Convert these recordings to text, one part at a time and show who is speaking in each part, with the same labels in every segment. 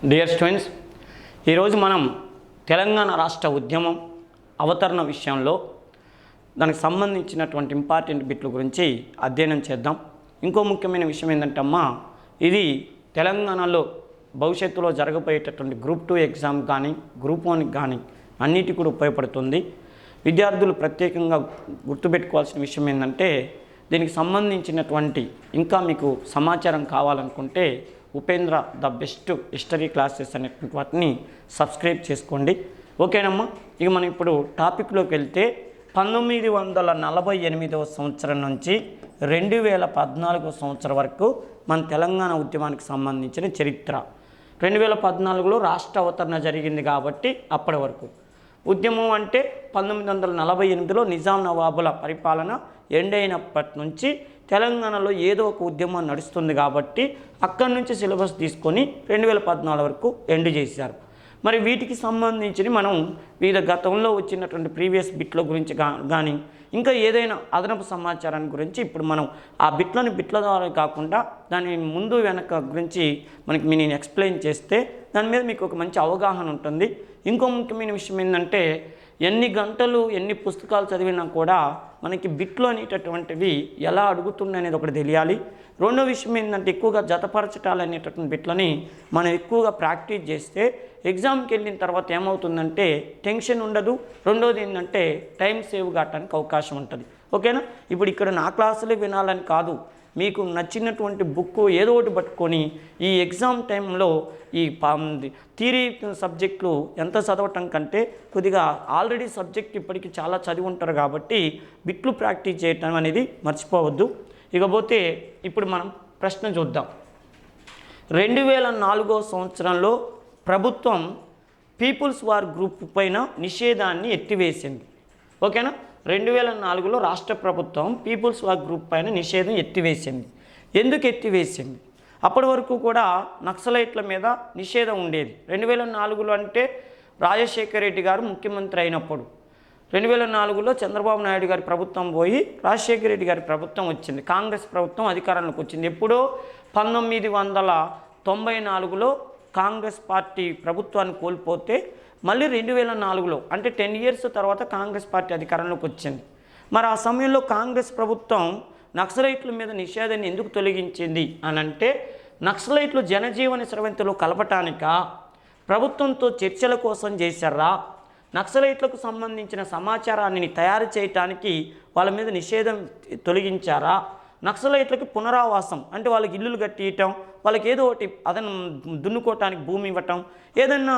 Speaker 1: Dear students, ఈరోజు మనం తెలంగాణ రాష్ట్ర ఉద్యమం అవతరణ విషయంలో దానికి సంబంధించినటువంటి ఇంపార్టెంట్ బిట్ల గురించి అధ్యయనం చేద్దాం. ఇంకో ముఖ్యమైన విషయం ఏంటంటే ఇది తెలంగాణలో భవిష్యత్తులో జరగబోయేటటువంటి గ్రూప్ 2 ఎగ్జామ్ కానీ గ్రూప్ 1 కానీ అన్నిటికీ కూడా ఉపయోగపడుతుంది. విద్యార్థులు ప్రత్యేకంగా గుర్తుపెట్టుకోవాల్సిన విషయం ఏంటంటే దీనికి సంబంధించినటువంటి ఇంకా మీకు సమాచారం కావాలనుకుంటే Upendra the best history classes అనేటువంటి వాటిని సబ్స్క్రైబ్ చేసుకోండి. ఓకేనమ్మా, ఇక మనం ఇప్పుడు టాపిక్లోకి వెళ్తే 1948 సంవత్సరం నుంచి 2014 సంవత్సరం వరకు మన తెలంగాణ ఉద్యమానికి సంబంధించిన చరిత్ర. 2014లో రాష్ట్ర అవతరణ జరిగింది కాబట్టి అప్పటి వరకు ఉద్యమం అంటే 1948లో నిజాం నవాబుల పరిపాలన ఎండ్ అయినప్పటి నుంచి తెలంగాణలో ఏదో ఒక ఉద్యమం నడుస్తుంది కాబట్టి అక్కడి నుంచి సిలబస్ తీసుకొని 2014 వరకు ఎండ్ చేశారు. మరి వీటికి సంబంధించి మనం వివిధ గతంలో వచ్చినటువంటి ప్రీవియస్ బిట్ల గురించి కానీ ఇంకా ఏదైనా అదనపు సమాచారాన్ని గురించి ఇప్పుడు మనం ఆ బిట్ల ద్వారా కాకుండా దాని ముందు వెనక గురించి నేను ఎక్స్ప్లెయిన్ చేస్తే దాని మీద మీకు ఒక మంచి అవగాహన ఉంటుంది. ఇంకో ముఖ్యమైన విషయం ఏంటంటే ఎన్ని గంటలు ఎన్ని పుస్తకాలు చదివినా కూడా మనకి బిట్లు అనేటటువంటివి ఎలా అడుగుతున్నాయి అనేది ఒకటి తెలియాలి. రెండో విషయం ఏంటంటే ఎక్కువగా జతపరచటాలు అనేటటువంటి బిట్లని మనం ఎక్కువగా ప్రాక్టీస్ చేస్తే ఎగ్జామ్కి వెళ్ళిన తర్వాత ఏమవుతుందంటే టెన్షన్ ఉండదు. రెండోది ఏంటంటే టైం సేవ్ కావడానికి అవకాశం ఉంటుంది. ఓకేనా, ఇప్పుడు ఇక్కడ నా క్లాసులే వినాలని కాదు, మీకు నచ్చినటువంటి బుక్ ఏదో ఒకటి పట్టుకొని ఈ ఎగ్జామ్ టైంలో ఈ థియరీ సబ్జెక్టులు ఎంత చదవటం కంటే కొద్దిగా ఆల్రెడీ సబ్జెక్ట్ ఇప్పటికీ చాలా చదివి ఉంటారు కాబట్టి బిట్లు ప్రాక్టీస్ చేయటం అనేది మర్చిపోవద్దు. ఇకపోతే ఇప్పుడు మనం ప్రశ్న చూద్దాం. 2004 సంవత్సరంలో ప్రభుత్వం పీపుల్స్ వార్ గ్రూప్ పైన నిషేధాన్ని ఎత్తివేసింది. ఓకేనా, 2004లో రాష్ట్ర ప్రభుత్వం పీపుల్స్ వార్ గ్రూప్ పైన నిషేధం ఎత్తివేసింది. ఎందుకు ఎత్తివేసింది? అప్పటి వరకు కూడా నక్సలైట్ల మీద నిషేధం ఉండేది. 2004లో అంటే రాజశేఖర రెడ్డి గారు ముఖ్యమంత్రి అయినప్పుడు 2004లో చంద్రబాబు నాయుడు గారి ప్రభుత్వం పోయి రాజశేఖర రెడ్డి గారి ప్రభుత్వం వచ్చింది, కాంగ్రెస్ ప్రభుత్వం అధికారంలోకి వచ్చింది. ఎప్పుడో 1994లో కాంగ్రెస్ పార్టీ ప్రభుత్వాన్ని కోల్పోతే మళ్ళీ 2004లో అంటే 10 years తర్వాత కాంగ్రెస్ పార్టీ అధికారంలోకి వచ్చింది. మరి ఆ సమయంలో కాంగ్రెస్ ప్రభుత్వం నక్సలైట్ల మీద నిషేధాన్ని ఎందుకు తొలగించింది అని అంటే నక్సలైట్లు జనజీవన స్రవంతిలో కలపటానికా, ప్రభుత్వంతో చర్చల కోసం చేశారా, నక్సలైట్లకు సంబంధించిన సమాచారాన్ని తయారు చేయటానికి వాళ్ళ మీద నిషేధం తొలగించారా, నక్సలైట్లకి పునరావాసం అంటే వాళ్ళకి ఇల్లులు కట్టియటం, వాళ్ళకి ఏదో ఒకటి అదనం దున్నుకోవటానికి భూమి ఇవ్వటం, ఏదన్నా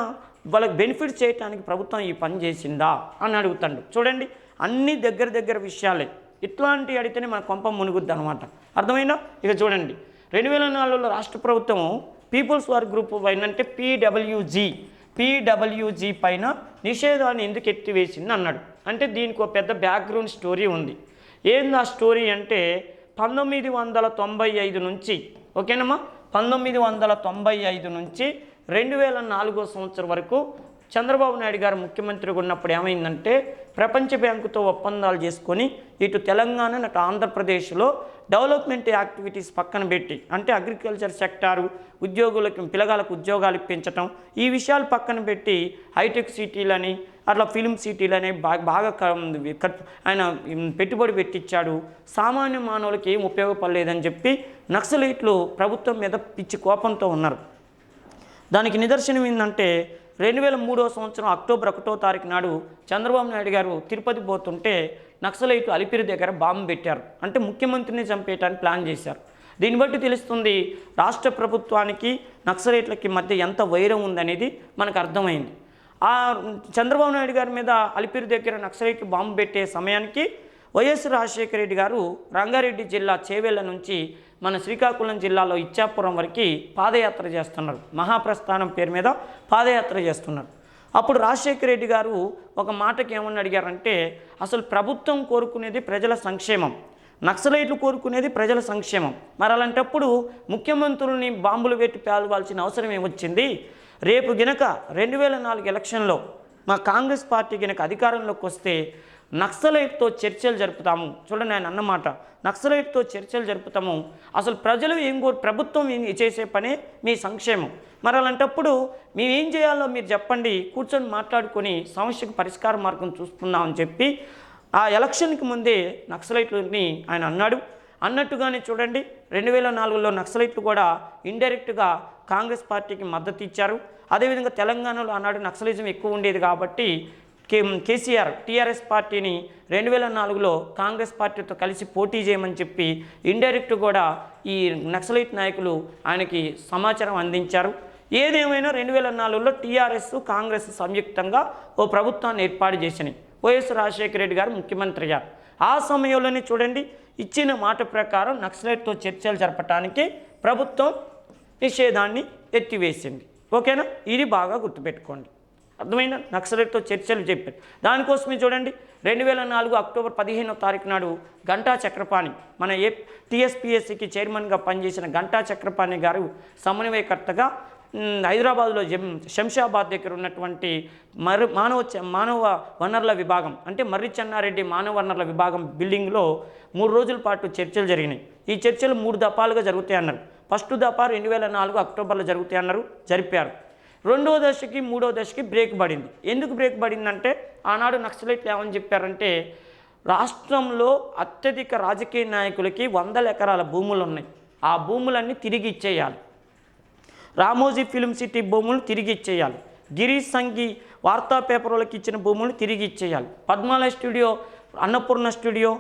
Speaker 1: వాళ్ళకి బెనిఫిట్ చేయడానికి ప్రభుత్వం ఈ పని చేసిందా అని అడుగుతాడు. చూడండి, అన్ని దగ్గర విషయాలే. ఇట్లాంటివి అడిగితేనే మన కొంప మునుగుద్ది అనమాట. అర్థమైందా? ఇక చూడండి, 2004లో రాష్ట్ర ప్రభుత్వం పీపుల్స్ వార్ గ్రూప్ పైన అంటే పీడబ్ల్యూజీ పైన నిషేధాన్ని ఎందుకు ఎత్తివేసింది అన్నాడు. అంటే దీనికి ఒక పెద్ద బ్యాక్గ్రౌండ్ స్టోరీ ఉంది. ఏంది ఆ స్టోరీ అంటే 1995 నుంచి, ఓకేనమ్మా, 1995 నుంచి 2004 సంవత్సరం వరకు చంద్రబాబు నాయుడు గారు ముఖ్యమంత్రిగా ఉన్నప్పుడు ఏమైందంటే ప్రపంచ బ్యాంకుతో ఒప్పందాలు చేసుకొని ఇటు తెలంగాణ అటు ఆంధ్రప్రదేశ్లో డెవలప్మెంట్ యాక్టివిటీస్ పక్కన పెట్టి అంటే అగ్రికల్చర్ సెక్టారు, పిల్లగాళ్ళకు ఉద్యోగాలు ఇప్పించటం, ఈ విషయాలు పక్కన పెట్టి హైటెక్ సిటీలని అట్లా ఫిల్మ్ సిటీలని బాగా ఆయన పెట్టుబడి పెట్టించాడు. సామాన్య మానవులకి ఏం ఉపయోగపడలేదని చెప్పి నక్సలైట్లు ప్రభుత్వం మీద పిచ్చి కోపంతో ఉన్నారు. దానికి నిదర్శనం ఏంటంటే 2003 సంవత్సరం అక్టోబర్ 1వ తారీఖు నాడు చంద్రబాబు నాయుడు గారు తిరుపతి పోతుంటే నక్సలైట్లు అలిపిరి దగ్గర బాంబు పెట్టారు. అంటే ముఖ్యమంత్రిని చంపేయటానికి ప్లాన్ చేశారు. దీన్ని బట్టి తెలుస్తుంది రాష్ట్ర ప్రభుత్వానికి నక్సలైట్లకి మధ్య ఎంత వైరం ఉందనేది మనకు అర్థమైంది. ఆ చంద్రబాబు నాయుడు గారి మీద అలిపిరి దగ్గర నక్సలైట్లు బాంబు పెట్టే సమయానికి వైఎస్ రాజశేఖర రెడ్డి గారు రంగారెడ్డి జిల్లా చేవెళ్ళ నుంచి మన శ్రీకాకుళం జిల్లాలో ఇచ్చాపురం వరకు పాదయాత్ర చేస్తున్నారు. మహాప్రస్థానం పేరు మీద పాదయాత్ర చేస్తున్నారు. అప్పుడు రాజశేఖర రెడ్డి గారు ఒక మాటకి ఏమని అడిగారంటే అసలు ప్రభుత్వం కోరుకునేది ప్రజల సంక్షేమం, నక్సలైట్లు కోరుకునేది ప్రజల సంక్షేమం. మరి అలాంటప్పుడు ముఖ్యమంత్రుల్ని బాంబులు పెట్టి పేలవాల్సిన అవసరం ఏమొచ్చింది? రేపు గినక 2004 ఎలక్షన్లో మా కాంగ్రెస్ పార్టీ గినక అధికారంలోకి వస్తే నక్సలైట్తో చర్చలు జరుపుతాము. చూడండి ఆయన అన్నమాట, నక్సలైట్తో చర్చలు జరుపుతాము. అసలు ప్రజలు ప్రభుత్వం చేసే పనే మీ సంక్షేమం. మరి అలాంటప్పుడు మేము ఏం చేయాలో మీరు చెప్పండి, కూర్చొని మాట్లాడుకొని సమస్యకు పరిష్కార మార్గం చూసుకుందామని చెప్పి ఆ ఎలక్షన్కి ముందే నక్సలైట్లని ఆయన అన్నాడు. అన్నట్టుగానే చూడండి 2004లో నక్సలైట్లు కూడా ఇండైరెక్ట్గా కాంగ్రెస్ పార్టీకి మద్దతు ఇచ్చారు. అదేవిధంగా తెలంగాణలో ఆనాడు నక్సలిజం ఎక్కువ ఉండేది కాబట్టి కేసీఆర్ టీఆర్ఎస్ పార్టీని 2004లో కాంగ్రెస్ పార్టీతో కలిసి పోటీ చేయమని చెప్పి ఇండైరెక్ట్ కూడా ఈ నక్సలైట్ నాయకులు ఆయనకి సమాచారం అందించారు. ఏదేమైనా 2004లో టీఆర్ఎస్ కాంగ్రెస్ సంయుక్తంగా ఓ ప్రభుత్వాన్ని ఏర్పాటు చేసినాయి. వైఎస్ రాజశేఖర రెడ్డి గారు ముఖ్యమంత్రి అయ్యారు. ఆ సమయంలోనే చూడండి ఇచ్చిన మాట ప్రకారం నక్సలైట్తో చర్చలు జరపడానికి ప్రభుత్వం నిషేధాన్ని ఎత్తివేసింది. ఓకేనా, ఇది బాగా గుర్తుపెట్టుకోండి. అర్థమైనా, నక్సలైట్తో చర్చలు చెప్పారు. దానికోసమే చూడండి 2004 అక్టోబర్ 15వ తారీఖు నాడు గంటా చక్రపాణి, మన టీఎస్పీఎస్సీకి చైర్మన్గా పనిచేసిన గంటా చక్రపాణి గారు సమన్వయకర్తగా హైదరాబాద్లో శంషాబాద్ దగ్గర ఉన్నటువంటి మానవ వనరుల విభాగం అంటే మర్రి చెన్నారెడ్డి మానవ వనరుల విభాగం బిల్డింగ్లో 3 రోజుల పాటు చర్చలు జరిగినాయి. ఈ చర్చలు 3 దఫాలుగా జరుగుతాయన్నారు. ఫస్ట్ దఫా 2004 అక్టోబర్లో జరుగుతాయన్నారు, జరిపారు. రెండో దశకి మూడో దశకి బ్రేక్ పడింది. ఎందుకు బ్రేక్ పడిందంటే ఆనాడు నక్సలైట్లు ఏమని చెప్పారంటే రాష్ట్రంలో అత్యధిక రాజకీయ నాయకులకి 100 ఎకరాల భూములు ఉన్నాయి, ఆ భూములన్నీ తిరిగి ఇచ్చేయాలి. రామోజీ ఫిల్మ్ సిటీ భూములు తిరిగి ఇచ్చేయాలి. గిరీష్ సంఘి వార్తా పేపర్లకు ఇచ్చిన భూములు తిరిగి ఇచ్చేయాలి. పద్మాలయ స్టూడియో, అన్నపూర్ణ స్టూడియో,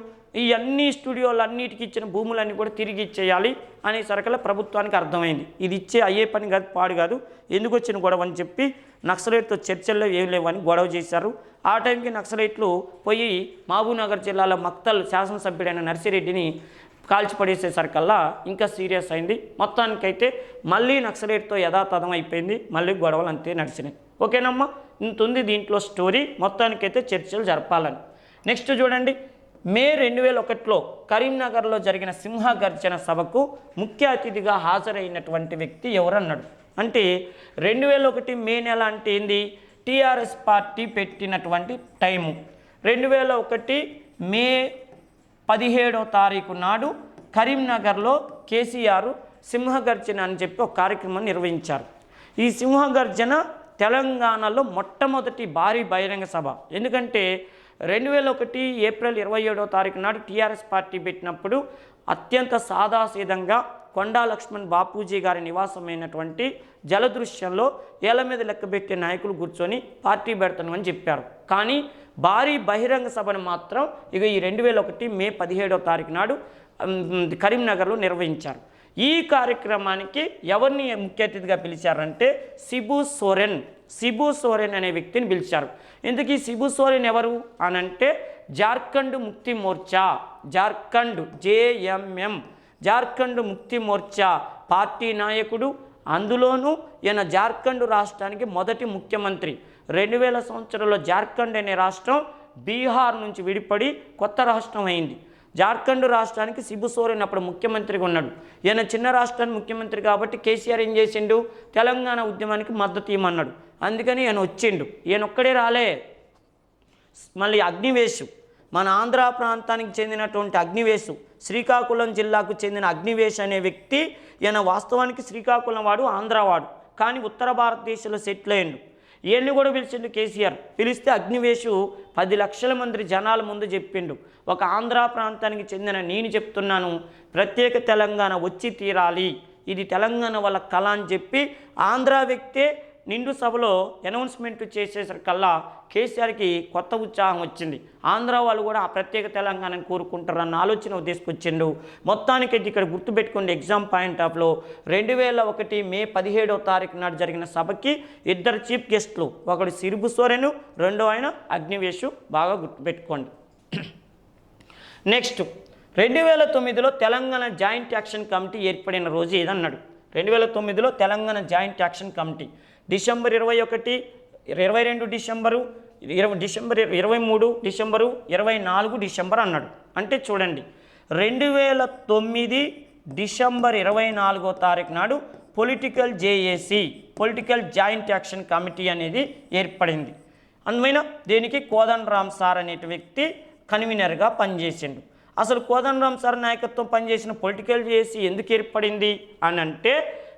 Speaker 1: ఈ అన్ని స్టూడియోలన్నిటికి ఇచ్చిన భూములన్నీ కూడా తిరిగి ఇచ్చేయాలి అనే సరకల ప్రభుత్వానికి అర్థమైంది. ఇది ఇచ్చే అయ్యే పని కాదు, పాడు కాదు, ఎందుకు వచ్చిన గొడవ అని చెప్పి నక్సలైట్తో చర్చల్లో ఏం లేవని గొడవ చేశారు. ఆ టైంకి నక్సలైట్లు పోయి మహబూబ్నగర్ జిల్లాలో మక్తల్ శాసనసభ్యుడైన నర్సిరెడ్డిని కాల్చిపడేసేసరికల్లా ఇంకా సీరియస్ అయింది. మొత్తానికైతే మళ్ళీ నక్సలైట్తో యథాతథం అయిపోయింది, మళ్ళీ గొడవలు అంతే నడిచినాయి. ఓకేనమ్మా, ఇంత ఉంది దీంట్లో స్టోరీ. మొత్తానికైతే చర్చలు జరపాలని. నెక్స్ట్ చూడండి, మే 2001లో కరీంనగర్లో జరిగిన సింహగర్జన సభకు ముఖ్య అతిథిగా హాజరైనటువంటి వ్యక్తి ఎవరన్నాడు అంటే 2001 మే నెల అంటే ఏంది, టీఆర్ఎస్ పార్టీ పెట్టినటువంటి టైము. 2001 మే 17వ తారీఖు నాడు కరీంనగర్లో కేసీఆర్ సింహగర్జన అని చెప్పి ఒక కార్యక్రమం నిర్వహించారు. ఈ సింహగర్జన తెలంగాణలో మొట్టమొదటి భారీ బహిరంగ సభ. ఎందుకంటే 2001 ఏప్రిల్ 27వ తారీఖు నాడు టీఆర్ఎస్ పార్టీ పెట్టినప్పుడు అత్యంత సాదాసీదంగా కొండా లక్ష్మణ్ బాపూజీ గారి నివాసమైనటువంటి జలదృశ్యంలో ఏళ్ల మీద లెక్కబెట్టే నాయకులు కూర్చొని పార్టీ పెడతామని చెప్పారు. కానీ భారీ బహిరంగ సభను మాత్రం ఇక ఈ 2001 మే 17వ తారీఖు నాడు కరీంనగర్లో నిర్వహించారు. ఈ కార్యక్రమానికి ఎవరిని ముఖ్య అతిథిగా పిలిచారంటే సిబు సోరెన్ అనే వ్యక్తిని పిలిచారు. ఎందుకు సిబు సోరెన్ ఎవరు అనంటే జార్ఖండ్ ముక్తి మోర్చా, జార్ఖండ్ JMM జార్ఖండ్ ముక్తి మోర్చా పార్టీ నాయకుడు. అందులోనూ ఈయన జార్ఖండ్ రాష్ట్రానికి మొదటి ముఖ్యమంత్రి. 2000 సంవత్సరంలో జార్ఖండ్ అనే రాష్ట్రం బీహార్ నుంచి విడిపడి కొత్త రాష్ట్రం అయింది. జార్ఖండ్ రాష్ట్రానికి సిబు సోరెన్ అప్పుడు ముఖ్యమంత్రిగా ఉన్నాడు. ఈయన చిన్న రాష్ట్రానికి ముఖ్యమంత్రి కాబట్టి కేసీఆర్ ఏం చేసిండు, తెలంగాణ ఉద్యమానికి మద్దతు ఇవ్వమన్నాడు. అందుకని ఈయన వచ్చిండు. ఈయన ఒక్కడే రాలే, మళ్ళీ అగ్నివేశు, మన ఆంధ్ర ప్రాంతానికి చెందినటువంటి అగ్నివేశు, శ్రీకాకుళం జిల్లాకు చెందిన అగ్నివేశ్ అనే వ్యక్తి, ఈయన వాస్తవానికి శ్రీకాకుళం వాడు, ఆంధ్రవాడు, కానీ ఉత్తర భారతదేశంలో సెటిల్ అయ్యిండు. ఈయన్ని కూడా పిలిచిండు కేసీఆర్. పిలిస్తే అగ్నివేశు 10 లక్షల మంది జనాల ముందు చెప్పిండు, ఒక ఆంధ్ర ప్రాంతానికి చెందిన నేను చెప్తున్నాను, ప్రత్యేక తెలంగాణ వచ్చి తీరాలి, ఇది తెలంగాణ వాళ్ళ కళ అని చెప్పి ఆంధ్ర వ్యక్తే నిండు సభలో అనౌన్స్మెంట్ చేసేసరికల్లా కేసీఆర్కి కొత్త ఉత్సాహం వచ్చింది. ఆంధ్ర వాళ్ళు కూడా ఆ ప్రత్యేక తెలంగాణను కోరుకుంటారన్న ఆలోచన తీసుకొచ్చిండు. మొత్తానికి ఇక్కడ గుర్తుపెట్టుకోండి, ఎగ్జామ్ పాయింట్ ఆఫ్లో 2001 మే 17వ తారీఖు నాడు జరిగిన సభకి 2 చీఫ్ గెస్టులు, ఒకడు సిబు సోరెన్, రెండో ఆయన అగ్నివేశు, బాగా గుర్తుపెట్టుకోండి. నెక్స్ట్ 2009లో తెలంగాణ జాయింట్ యాక్షన్ కమిటీ ఏర్పడిన రోజు ఏదన్నాడు. 2009లో తెలంగాణ జాయింట్ యాక్షన్ కమిటీ డిసెంబర్ 21, 22 డిసెంబరు, 23 డిసెంబరు, 24 డిసెంబర్ అన్నాడు. అంటే చూడండి 2009 డిసెంబర్ 24వ తారీఖు నాడు political JAC, political joint action committee అనేది ఏర్పడింది. అందువల్ల దీనికి కోదండరామ్ సార్ అనే వ్యక్తి కన్వీనర్గా పనిచేసిండు. అసలు కోదండరాం సార్ నాయకత్వం పనిచేసిన పొలిటికల్ జేఏసీ ఎందుకు ఏర్పడింది అని అంటే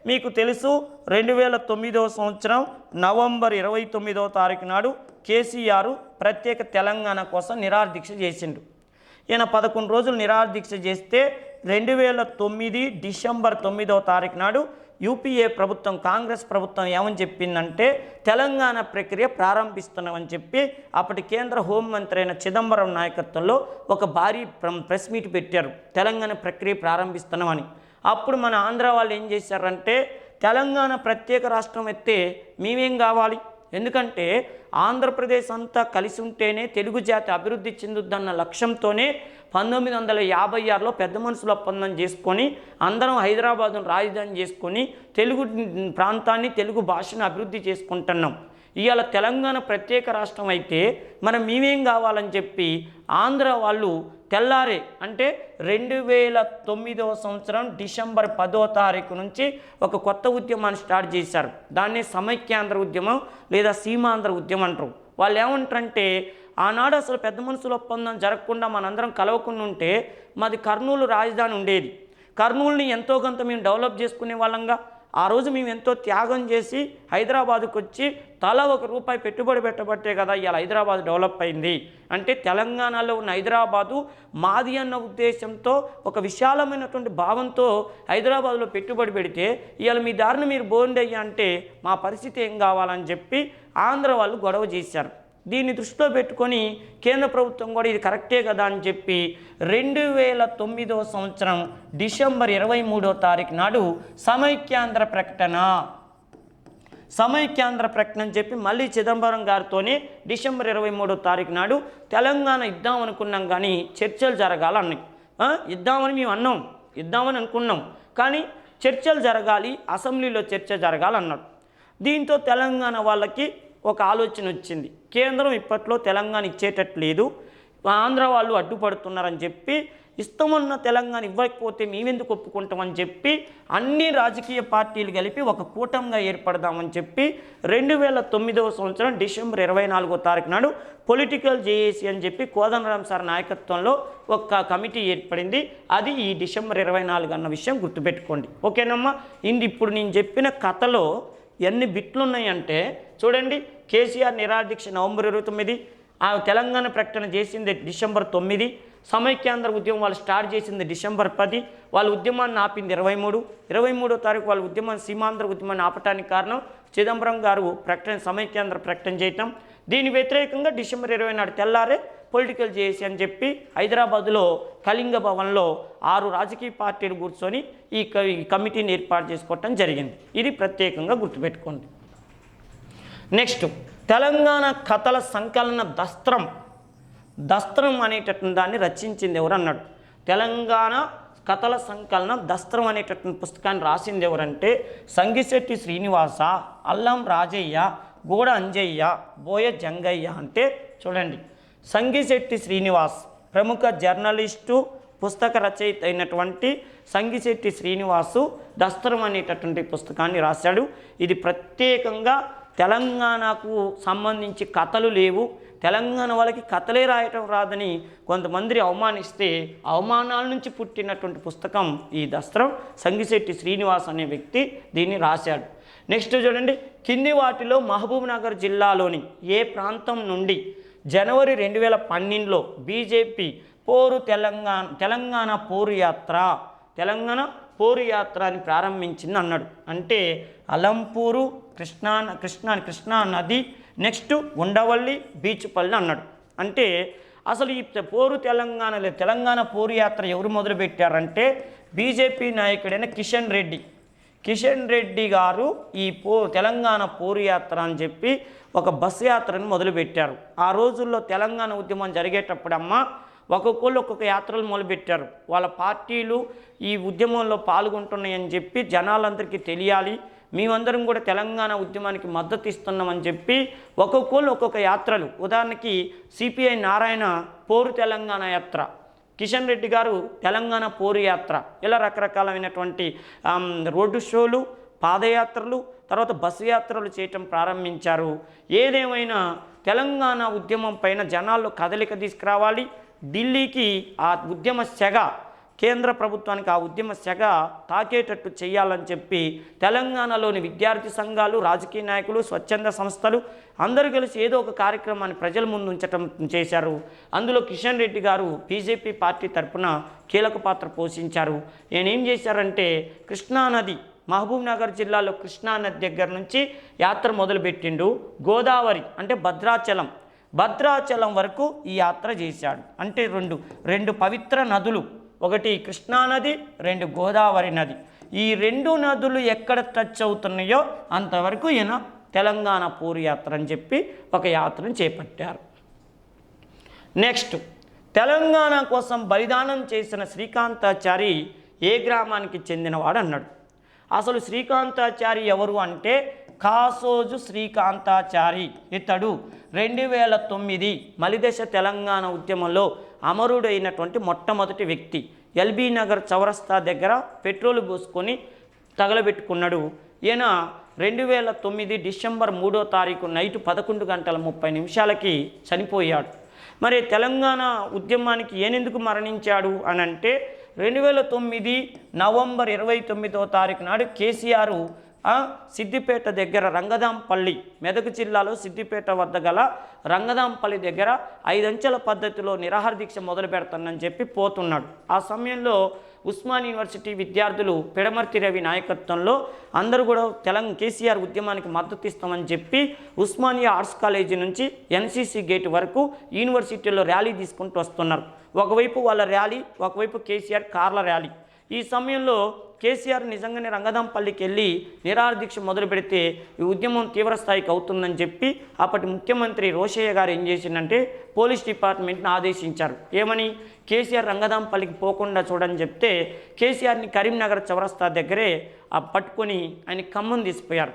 Speaker 1: మీకు తెలుసు 2009 సంవత్సరం నవంబర్ 29వ తారీఖు నాడు కేసీఆర్ ప్రత్యేక తెలంగాణ కోసం నిరాహార దీక్ష చేసిండు. ఈయన 11 రోజులు నిరాహార దీక్ష చేస్తే 2009 డిసెంబర్ 9వ తారీఖు నాడు యూపీఏ ప్రభుత్వం కాంగ్రెస్ ప్రభుత్వం ఏమని చెప్పిందంటే తెలంగాణ ప్రక్రియ ప్రారంభిస్తున్నామని చెప్పి అప్పటి కేంద్ర హోంమంత్రి అయిన చిదంబరం నాయకత్వంలో ఒక భారీ ప్రెస్ మీట్ పెట్టారు, తెలంగాణ ప్రక్రియ ప్రారంభిస్తున్నామని. అప్పుడు మన ఆంధ్ర వాళ్ళు ఏం చేశారంటే తెలంగాణ ప్రత్యేక రాష్ట్రం ఎత్తే మేమేం కావాలి, ఎందుకంటే ఆంధ్రప్రదేశ్ అంతా కలిసి ఉంటేనే తెలుగు జాతి అభివృద్ధి చెందుద్దన్న లక్ష్యంతోనే 1956లో పెద్ద మనుషుల ఒప్పందం చేసుకొని అందరం హైదరాబాదును రాజధాని చేసుకొని తెలుగు ప్రాంతాన్ని తెలుగు భాషను అభివృద్ధి చేసుకుంటున్నాం. ఇవాళ తెలంగాణ ప్రత్యేక రాష్ట్రం అయితే మనం మేమేం కావాలని చెప్పి ఆంధ్ర వాళ్ళు తెల్లారే అంటే 2009 సంవత్సరం డిసెంబర్ 10వ తారీఖు నుంచి ఒక కొత్త ఉద్యమాన్ని స్టార్ట్ చేశారు. దాన్నే సమైక్యాంధ్ర ఉద్యమం లేదా సీమాంధ్ర ఉద్యమం అంటారు. వాళ్ళు ఏమంటారంటే ఆనాడు అసలు పెద్ద మనుషుల ఒప్పందం జరగకుండా మనందరం కలవకుండా ఉంటే మాది కర్నూలు రాజధాని ఉండేది. కర్నూలుని ఎంతో కొంత మేము డెవలప్ చేసుకునే వాళ్ళంగా ఆ రోజు మేము ఎంతో త్యాగం చేసి హైదరాబాదుకు వచ్చి తల ₹1 పెట్టుబడి పెట్టబట్టే కదా ఇవాళ హైదరాబాద్ డెవలప్ అయింది. అంటే తెలంగాణలో ఉన్న హైదరాబాదు మాది అన్న ఉద్దేశంతో ఒక విశాలమైనటువంటి భావంతో హైదరాబాద్లో పెట్టుబడి పెడితే ఇవాళ మీ దారిని మీరు బోండయ్యా అంటే మా పరిస్థితి ఏం కావాలని చెప్పి ఆంధ్ర వాళ్ళు గొడవ చేశారు. దీన్ని దృష్టిలో పెట్టుకొని కేంద్ర ప్రభుత్వం కూడా ఇది కరెక్టే కదా అని చెప్పి 2009 సంవత్సరం డిసెంబర్ 23వ తారీఖు నాడు సమైక్యాంధ్ర ప్రకటన అని చెప్పి మళ్ళీ చిదంబరం గారితోనే డిసెంబర్ 23వ తారీఖు నాడు తెలంగాణ ఇద్దాం అనుకున్నాం కానీ చర్చలు జరగాలన్నాయి. ఇద్దామని మేము ఇద్దామని అనుకున్నాం కానీ చర్చలు జరగాలి, అసెంబ్లీలో చర్చ జరగాలన్నాడు. దీంతో తెలంగాణ వాళ్ళకి ఒక ఆలోచన వచ్చింది, కేంద్రం ఇప్పట్లో తెలంగాణ ఇచ్చేటట్లేదు, ఆంధ్ర వాళ్ళు అడ్డుపడుతున్నారని చెప్పి ఇస్తామన్న తెలంగాణ ఇవ్వకపోతే మేమెందుకు ఒప్పుకుంటామని చెప్పి అన్ని రాజకీయ పార్టీలు కలిపి ఒక కూటమిగా ఏర్పడదామని చెప్పి 2009 సంవత్సరం డిసెంబర్ 24వ తారీఖు నాడు పొలిటికల్ జేఏసీ అని చెప్పి కోదండరాం సార్ నాయకత్వంలో ఒక కమిటీ ఏర్పడింది. అది ఈ డిసెంబర్ 24 అన్న విషయం గుర్తుపెట్టుకోండి, ఓకేనమ్మా. ఇప్పుడు నేను చెప్పిన కథలో ఎన్ని బిట్లు ఉన్నాయంటే చూడండి. కేసీఆర్ నిరాహార దీక్ష నవంబర్ 29, ఆ తెలంగాణ ప్రకటన చేసింది డిసెంబర్ 9, సమైక్యాంధ్ర ఉద్యమం వాళ్ళు స్టార్ట్ చేసింది డిసెంబర్ 10, వాళ్ళ ఉద్యమాన్ని ఆపింది 23వ తారీఖు వాళ్ళ ఉద్యమాన్ని సీమాంధ్ర ఉద్యమాన్ని ఆపటానికి కారణం చిదంబరం గారు సమైక్యాంధ్ర ప్రకటన చేయటం. దీని వ్యతిరేకంగా డిసెంబర్ 20 నాడు తెల్లారే పొలిటికల్ జేఏసీ అని చెప్పి హైదరాబాదులో కళింగ భవన్లో 6 రాజకీయ పార్టీలు కూర్చొని ఈ కమిటీని ఏర్పాటు చేసుకోవటం జరిగింది. ఇది ప్రత్యేకంగా గుర్తుపెట్టుకోండి. నెక్స్ట్ తెలంగాణ కథల సంకలన దస్త్రం అనేటటువంటి దాన్ని రచించింది ఎవరు అన్నాడు. తెలంగాణ కథల సంకలనం దస్త్రం అనేటటువంటి పుస్తకాన్ని రాసింది ఎవరంటే సంగిశెట్టి శ్రీనివాస, అల్లం రాజయ్య, గోడ అంజయ్య, బోయ జంగయ్య. అంటే చూడండి, సంగిశెట్టి శ్రీనివాస్ ప్రముఖ జర్నలిస్టు పుస్తక రచయిత అయినటువంటి సంగిశెట్టి శ్రీనివాసు దస్త్రం అనేటటువంటి పుస్తకాన్ని రాశాడు. ఇది ప్రత్యేకంగా తెలంగాణకు సంబంధించి కథలు లేవు, తెలంగాణ వాళ్ళకి కథలే రాయటం రాదని కొంతమంది అవమానిస్తే అవమానాల నుంచి పుట్టినటువంటి పుస్తకం ఈ దస్త్రం. సంగిశెట్టి శ్రీనివాస్ అనే వ్యక్తి దీన్ని రాశాడు. నెక్స్ట్ చూడండి, కింది వాటిలో మహబూబ్ నగర్ జిల్లాలోని ఏ ప్రాంతం నుండి జనవరి 2012లో బీజేపీ తెలంగాణ పోరు యాత్ర అని ప్రారంభించింది అన్నాడు. అంటే అలంపూరు, కృష్ణా నది, నెక్స్ట్ ఉండవల్లి, బీచ్పల్లి అన్నాడు. అంటే అసలు ఈ తెలంగాణ పోరు యాత్ర ఎవరు మొదలుపెట్టారంటే బీజేపీ నాయకుడైన కిషన్ రెడ్డి గారు ఈ తెలంగాణ పోరు యాత్ర అని చెప్పి ఒక బస్సు యాత్రను మొదలుపెట్టారు. ఆ రోజుల్లో తెలంగాణ ఉద్యమం జరిగేటప్పుడమ్మా ఒక్కొక్కళ్ళు ఒక్కొక్క యాత్రలు మొదలుపెట్టారు. వాళ్ళ పార్టీలు ఈ ఉద్యమంలో పాల్గొంటున్నాయని చెప్పి జనాలందరికీ తెలియాలి, మేమందరం కూడా తెలంగాణ ఉద్యమానికి మద్దతు ఇస్తున్నామని చెప్పి ఒక్కొక్కళ్ళు ఒక్కొక్క యాత్రలు. ఉదాహరణకి సిపిఐ నారాయణ పోరు తెలంగాణ యాత్ర, కిషన్ రెడ్డి గారు తెలంగాణ పోరు యాత్ర, ఇలా రకరకాలైనటువంటి రోడ్డు షోలు, పాదయాత్రలు, తర్వాత బస్సు యాత్రలు చేయటం ప్రారంభించారు. ఏదేమైనా తెలంగాణ ఉద్యమం పైన జనాల్లో కదలిక తీసుకురావాలి, ఢిల్లీకి ఆ ఉద్యమ సెగ, కేంద్ర ప్రభుత్వానికి ఆ ఉద్యమ సెగ తాకేటట్టు చేయాలని చెప్పి తెలంగాణలోని విద్యార్థి సంఘాలు, రాజకీయ నాయకులు, స్వచ్ఛంద సంస్థలు అందరూ కలిసి ఏదో ఒక కార్యక్రమాన్ని ప్రజల ముందు ఉంచటం చేశారు. అందులో కిషన్ రెడ్డి గారు బీజేపీ పార్టీ తరఫున కీలక పాత్ర పోషించారు. ఏం చేశారంటే కృష్ణానది, మహబూబ్ నగర్ జిల్లాలో కృష్ణానది దగ్గర నుంచి యాత్ర మొదలుపెట్టిండు. గోదావరి అంటే భద్రాచలం వరకు ఈ యాత్ర చేశాడు. అంటే రెండు పవిత్ర నదులు, ఒకటి కృష్ణానది, రెండు గోదావరి నది. ఈ రెండు నదులు ఎక్కడ టచ్ అవుతున్నాయో అంతవరకు ఈయన తెలంగాణ పూరి యాత్ర అని చెప్పి ఒక యాత్రను చేపట్టారు. నెక్స్ట్, తెలంగాణ కోసం బలిదానం చేసిన శ్రీకాంతాచారి ఏ గ్రామానికి చెందినవాడు అన్నాడు. అసలు శ్రీకాంతాచారి ఎవరు అంటే కాసోజు శ్రీకాంతాచారి. ఇతడు 2009 మలిదశ తెలంగాణ ఉద్యమంలో అమరుడైనటువంటి మొట్టమొదటి వ్యక్తి. ఎల్బీ నగర్ చౌరస్తా దగ్గర పెట్రోల్ పోసుకొని తగలబెట్టుకున్నాడు. ఈయన 2009 డిసెంబర్ 3వ తారీఖు నైట్ 11:30 చనిపోయాడు. మరి తెలంగాణ ఉద్యమానికి ఏనెందుకు మరణించాడు అని అంటే 2009 నవంబర్ 29వ తారీఖు నాడు కేసీఆర్ సిద్దిపేట దగ్గర రంగదాంపల్లి, మెదక్ జిల్లాలో సిద్దిపేట వద్ద గల రంగదాంపల్లి దగ్గర 5 అంచెల పద్ధతిలో నిరాహార దీక్ష మొదలు పెడతానని చెప్పి పోతున్నాడు. ఆ సమయంలో ఉస్మాన్ యూనివర్సిటీ విద్యార్థులు పిడమర్తి రవి నాయకత్వంలో అందరూ కూడా కేసీఆర్ ఉద్యమానికి మద్దతు ఇస్తామని చెప్పి ఉస్మానియా ఆర్ట్స్ కాలేజీ నుంచి ఎన్సీసీ గేట్ వరకు యూనివర్సిటీలో ర్యాలీ తీసుకుంటూ వస్తున్నారు. ఒకవైపు వాళ్ళ ర్యాలీ, ఒకవైపు కేసీఆర్ కార్ల ర్యాలీ. ఈ సమయంలో కేసీఆర్ నిజంగానే రంగదాంపల్లికి వెళ్ళి నిరాహార దీక్ష మొదలు పెడితే ఈ ఉద్యమం తీవ్రస్థాయికి అవుతుందని చెప్పి అప్పటి ముఖ్యమంత్రి రోషయ్య గారు ఏం చేసిందంటే పోలీస్ డిపార్ట్మెంట్ని ఆదేశించారు. ఏమని? కేసీఆర్ రంగదాంపల్లికి పోకుండా చూడని చెప్తే కేసీఆర్ని కరీంనగర్ చౌరస్తా దగ్గరే పట్టుకొని ఆయన ఖమ్మం తీసుకుపోయారు.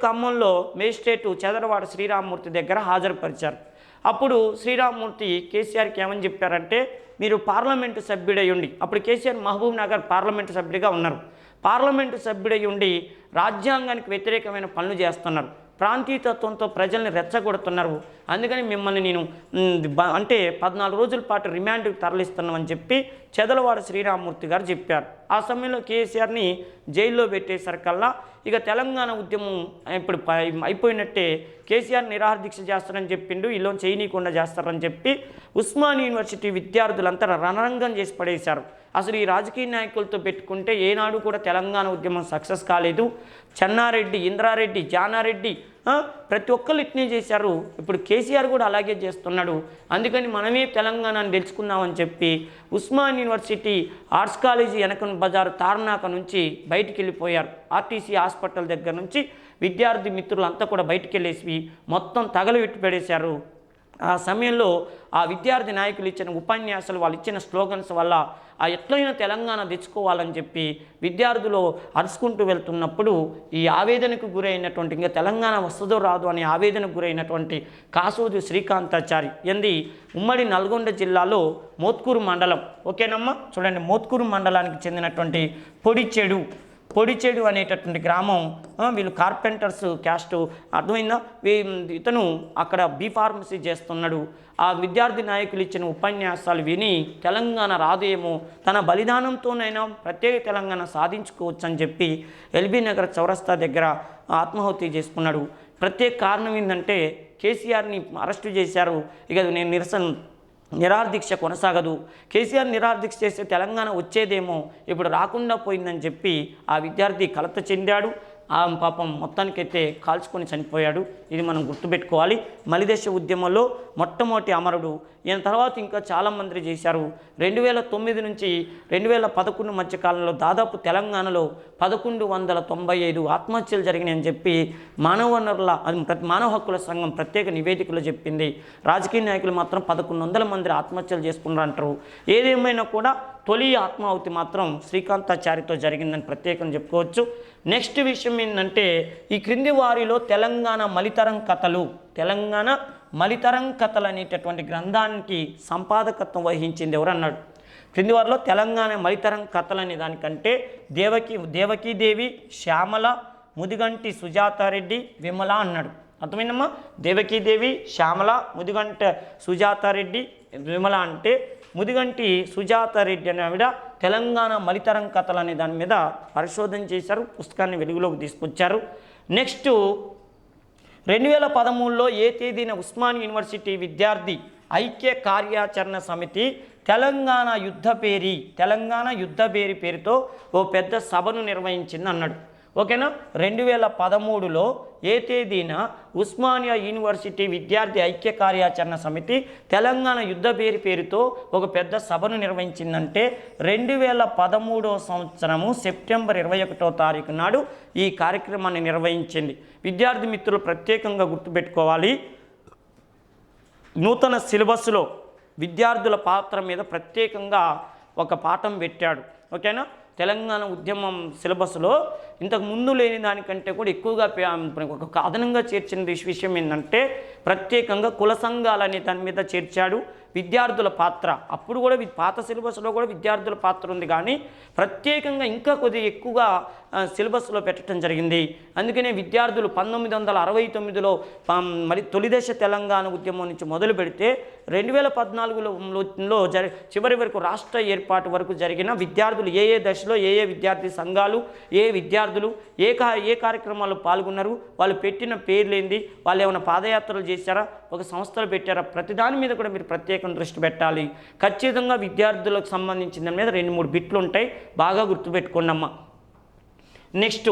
Speaker 1: ఖమ్మంలో మేజిస్ట్రేటు చదరవాడ శ్రీరామ్మూర్తి దగ్గర హాజరుపరిచారు. అప్పుడు శ్రీరామ్మూర్తి కేసీఆర్కి ఏమని చెప్పారంటే, మీరు పార్లమెంటు సభ్యుడై ఉండి, అప్పుడు కేసీఆర్ మహబూబ్ నగర్ పార్లమెంటు సభ్యుడిగా ఉన్నారు, పార్లమెంటు సభ్యుడై ఉండి రాజ్యాంగానికి వ్యతిరేకమైన పనులు చేస్తున్నారు, ప్రాంతీయతత్వంతో ప్రజల్ని రెచ్చగొడుతున్నారు, అందుకని మిమ్మల్ని నేను 14 రోజుల పాటు రిమాండ్కి తరలిస్తున్నామని చెప్పి చెదలవాడ శ్రీరామ్మూర్తి గారు చెప్పారు. ఆ సమయంలో కేసీఆర్ని జైల్లో పెట్టేసరికల్లా ఇక తెలంగాణ ఉద్యమం ఇప్పుడు అయిపోయినట్టే, కేసీఆర్ నిరాహార దీక్ష చేస్తారని చెప్పిండు, ఇల్లు చేయనీయకుండా చేస్తారని చెప్పి ఉస్మాన్ యూనివర్సిటీ విద్యార్థులంతా రణరంగం చేసి పడేశారు. అసలు ఈ రాజకీయ నాయకులతో పెట్టుకుంటే ఏనాడు కూడా తెలంగాణ ఉద్యమం సక్సెస్ కాలేదు. చెన్నారెడ్డి, ఇంద్రారెడ్డి, జానారెడ్డి ప్రతి ఒక్కరు ఇట్నే చేశారు. ఇప్పుడు కేసీఆర్ కూడా అలాగే చేస్తున్నాడు. అందుకని మనమే తెలంగాణను తెలుసుకుందామని చెప్పి ఉస్మాన్ యూనివర్సిటీ ఆర్ట్స్ కాలేజీ వెనక బజారు తార్నాక నుంచి బయటికి వెళ్ళిపోయారు. ఆర్టీసీ హాస్పిటల్ దగ్గర నుంచి విద్యార్థి మిత్రులంతా కూడా బయటికి వెళ్ళేసి మొత్తం తగలబెట్టి పడేశారు. ఆ సమయంలో ఆ విద్యార్థి నాయకులు ఇచ్చిన ఉపన్యాసాలు, వాళ్ళు ఇచ్చిన స్లోగన్స్ వల్ల ఎట్లయినా తెలంగాణ తెచ్చుకోవాలని చెప్పి విద్యార్థులు అరుచుకుంటూ వెళ్తున్నప్పుడు ఈ ఆవేదనకు గురైనటువంటి, ఇంకా తెలంగాణ వస్తుందో రాదు అనే ఆవేదనకు గురైనటువంటి కాసోజు శ్రీకాంతాచారి ఉమ్మడి నల్గొండ జిల్లాలో మోత్కూరు మండలం, ఓకేనమ్మా చూడండి, మోత్కూరు మండలానికి చెందినటువంటి పొడిచెడు అనేటటువంటి గ్రామం. వీళ్ళు కార్పెంటర్స్ క్యాస్ట్, అర్థమైందా? ఇతను అక్కడ బీఫార్మసీ చేస్తున్నాడు. ఆ విద్యార్థి నాయకులు ఇచ్చిన ఉపన్యాసాలు విని తెలంగాణ రాదేమో, తన బలిదానంతోనైనా ప్రత్యేక తెలంగాణ సాధించుకోవచ్చు అని చెప్పి ఎల్బీ నగర్ చౌరస్తా దగ్గర ఆత్మాహుతి చేసుకున్నాడు. ప్రత్యేక కారణం ఏంటంటే కేసీఆర్ని అరెస్టు చేశారు. ఇక నేను నిరాహార దీక్ష కొనసాగదు, కేసీఆర్ నిరాహార దీక్ష చేస్తే తెలంగాణ వచ్చేదేమో, ఇప్పుడు రాకుండా పోయిందని చెప్పి ఆ విద్యార్థి కలత చెందాడు. ఆ పాపం మొత్తానికైతే కాల్చుకొని చనిపోయాడు. ఇది మనం గుర్తుపెట్టుకోవాలి. మలిదశ ఉద్యమంలో మొట్టమొదటి అమరుడు ఈయన. తర్వాత ఇంకా చాలామంది చేశారు. 2009 నుంచి 2011 మధ్య కాలంలో దాదాపు తెలంగాణలో 1195 ఆత్మహత్యలు జరిగినాయని చెప్పి మానవ హక్కుల సంఘం ప్రత్యేక నివేదికలో చెప్పింది. రాజకీయ నాయకులు మాత్రం 1100 మంది ఆత్మహత్యలు చేసుకున్నారంటారు. ఏదేమైనా కూడా తొలి ఆత్మాహుతి మాత్రం శ్రీకాంతాచారితో జరిగిందని ప్రత్యేకంగా చెప్పుకోవచ్చు. నెక్స్ట్ విషయం ఏంటంటే, ఈ క్రింది వారిలో తెలంగాణ మలితరం కథలు అనేటటువంటి గ్రంథానికి సంపాదకత్వం వహించింది ఎవరన్నాడు? క్రింది వారిలో తెలంగాణ మలితరం కథలు అనే దానికంటే దేవకీదేవి, శ్యామల, ముదిగంటి సుజాతారెడ్డి, విమల అన్నాడు. అర్థమైందమ్మా? దేవకీదేవి, శ్యామల, ముదిగంట సుజాతారెడ్డి, విమల అంటే ముదిగంటి సుజాతారెడ్డి అనే ఆవిడ తెలంగాణ మలితరం కథలు అనే దాని మీద పరిశోధన చేశారు, పుస్తకాన్ని వెలుగులోకి తీసుకొచ్చారు. నెక్స్ట్ 2013లో ఏ తేదీన ఉస్మానియా యూనివర్సిటీ విద్యార్థి ఐక్య కార్యాచరణ సమితి తెలంగాణ యుద్ధ పేరి పేరుతో ఓ పెద్ద సభను నిర్వహించింది అన్నాడు. ఓకేనా? 2013లో ఏ తేదీన ఉస్మానియా యూనివర్సిటీ విద్యార్థి ఐక్య కార్యాచరణ సమితి తెలంగాణ యుద్ధ పేరుతో ఒక పెద్ద సభను నిర్వహించిందంటే 2013వ సంవత్సరము సెప్టెంబర్ 21వ తారీఖు నాడు ఈ కార్యక్రమాన్ని నిర్వహించింది. విద్యార్థి మిత్రులు ప్రత్యేకంగా గుర్తుపెట్టుకోవాలి, నూతన సిలబస్లో విద్యార్థుల పాత్ర మీద ప్రత్యేకంగా ఒక పాఠం పెట్టాడు. ఓకేనా? తెలంగాణ ఉద్యమం సిలబస్లో ఇంతకు ముందు లేని దానికంటే కూడా ఎక్కువగా ఒక అదనంగా చేర్చిన విషయం ఏంటంటే ప్రత్యేకంగా కుల సంఘాలనే దాని మీద చేర్చాడు. విద్యార్థుల పాత్ర అప్పుడు కూడా పాత సిలబస్లో కూడా విద్యార్థుల పాత్ర ఉంది, కానీ ప్రత్యేకంగా ఇంకా కొద్దిగా ఎక్కువగా సిలబస్లో పెట్టడం జరిగింది. అందుకనే విద్యార్థులు 1969లో మరి తొలిదశ తెలంగాణ ఉద్యమం నుంచి మొదలు పెడితే 2014లో చివరి వరకు రాష్ట్ర ఏర్పాటు వరకు జరిగిన విద్యార్థులు ఏ దశలో ఏ విద్యార్థి సంఘాలు, ఏ విద్యార్థులు ఏ కార్యక్రమాల్లో పాల్గొన్నారు, వాళ్ళు పెట్టిన పేర్లేంది, వాళ్ళు ఏమైనా పాదయాత్రలు చేశారా, ఒక సంస్థలు పెట్టారా, ప్రతిదాని మీద కూడా మీరు ప్రత్యేకంగా దృష్టి పెట్టాలి. ఖచ్చితంగా విద్యార్థులకు సంబంధించిన దాని మీద 2-3 బిట్లు ఉంటాయి, బాగా గుర్తుపెట్టుకోండి అమ్మ. నెక్స్ట్